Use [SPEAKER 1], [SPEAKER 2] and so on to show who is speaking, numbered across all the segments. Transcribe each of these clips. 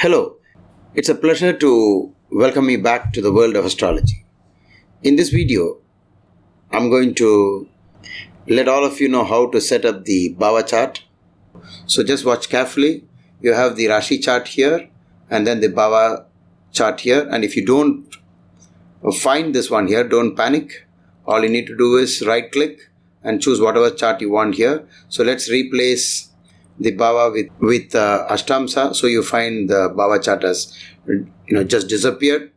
[SPEAKER 1] Hello, it's a pleasure to welcome you back to the world of astrology. In this video, I'm going to let all of you know how to set up the Bhava chart. So just watch carefully. You have the Rashi chart here and then the Bhava chart here. And if you don't find this one here, don't panic. All you need to do is right click and choose whatever chart you want here. So let's replace the Bhava with Ashtamsa, so you find the Bhava chart has just disappeared.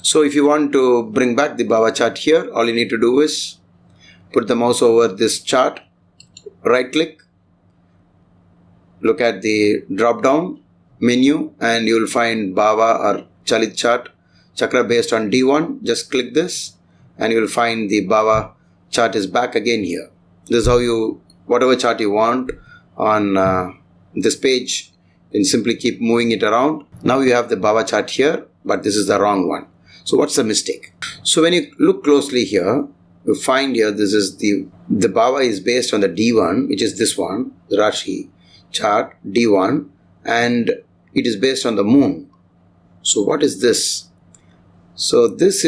[SPEAKER 1] So if you want to bring back the Bhava chart here, all you need to do is put the mouse over this chart, right click, look at the drop down menu and you will find Bhava or Chalit chart, chakra based on D1. Just click this and you will find the Bhava chart is back again here. This is how you, whatever chart you want on this page, and simply keep moving it around. Now you have the Bhava chart here, but this is the wrong one. So what's the mistake? So when you look closely here, you find here this is the Bhava is based on the D1, which is this one, the Rashi chart D1, and it is based on the moon. So what is this? So this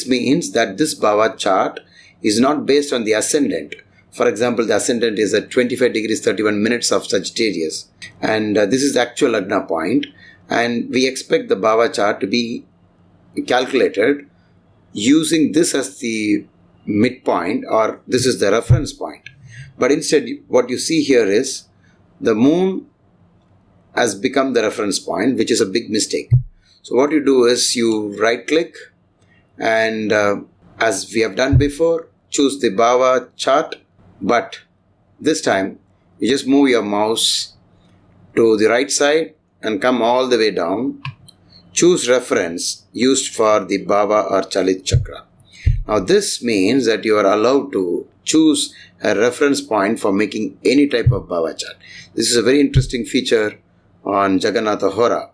[SPEAKER 1] means that this Bhava chart is not based on the ascendant. For example, the ascendant is at 25 degrees 31 minutes of Sagittarius, and this is the actual Lagna point, and we expect the Bhava chart to be calculated using this as the midpoint, or this is the reference point. But instead what you see here is the moon has become the reference point, which is a big mistake. So what you do is you right click and as we have done before, choose the Bhava chart. But this time, you just move your mouse to the right side and come all the way down. Choose reference used for the Bhava or Chalit chakra. Now this means that you are allowed to choose a reference point for making any type of Bhava chart. This is a very interesting feature on Jagannatha Hora.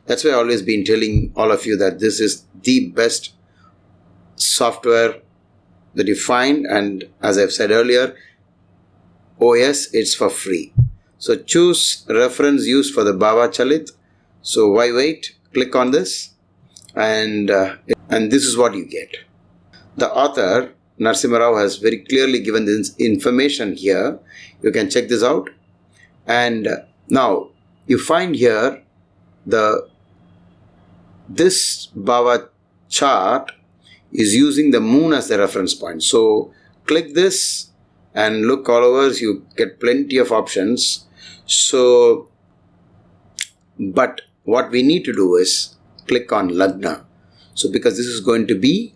[SPEAKER 1] That's why I've always been telling all of you that this is the best software that you find, and as I've said earlier, OS, it's for free. So choose reference used for the Bhava Chalit. So why wait? Click on this and this is what you get. The author Narasimha Rao has very clearly given this information here. You can check this out. And now you find here this Bhava chart is using the moon as the reference point. So click this and look all over, you get plenty of options. So, but what we need to do is click on Lagna. So because this is going to be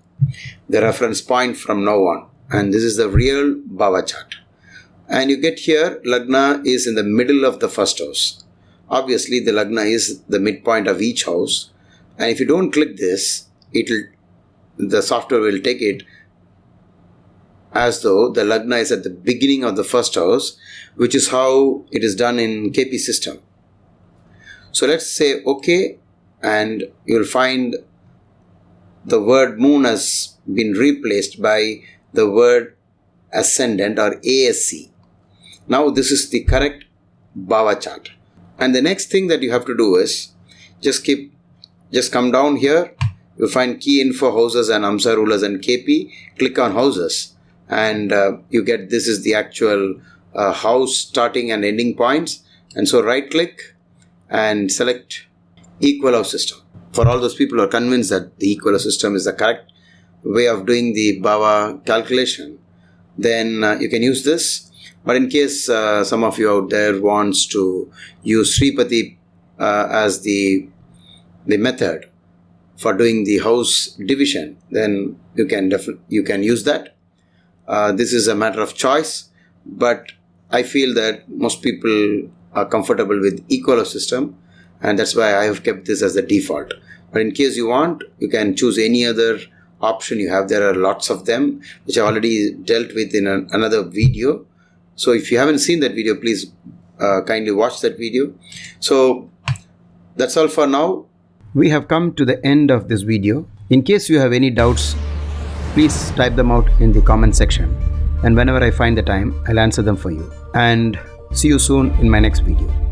[SPEAKER 1] the reference point from now on, and this is the real Bhava chart. And you get here, Lagna is in the middle of the first house. Obviously the Lagna is the midpoint of each house. And if you don't click this, the software will take it as though the Lagna is at the beginning of the first house, which is how it is done in KP system. So let's say OK, and you'll find the word moon has been replaced by the word ascendant or ASC. Now this is the correct Bhava chart. And the next thing that you have to do is just come down here. You find key info, houses and Amsa rulers and KP. Click on houses and you get this is the actual house starting and ending points. And so right click and select equal house system. For all those people who are convinced that the equal house system is the correct way of doing the Bhava calculation, then you can use this. But in case some of you out there wants to use Sripati as the method for doing the house division, then you can use that. This is a matter of choice, but I feel that most people are comfortable with equal house system, and that's why I have kept this as the default. But in case you want, you can choose any other option you have. There are lots of them which I already dealt with in another video. So if you haven't seen that video, please kindly watch that video. So that's all for now. We have come to the end of this video. In case you have any doubts, please type them out in the comment section, and whenever I find the time, I'll answer them for you. And see you soon in my next video.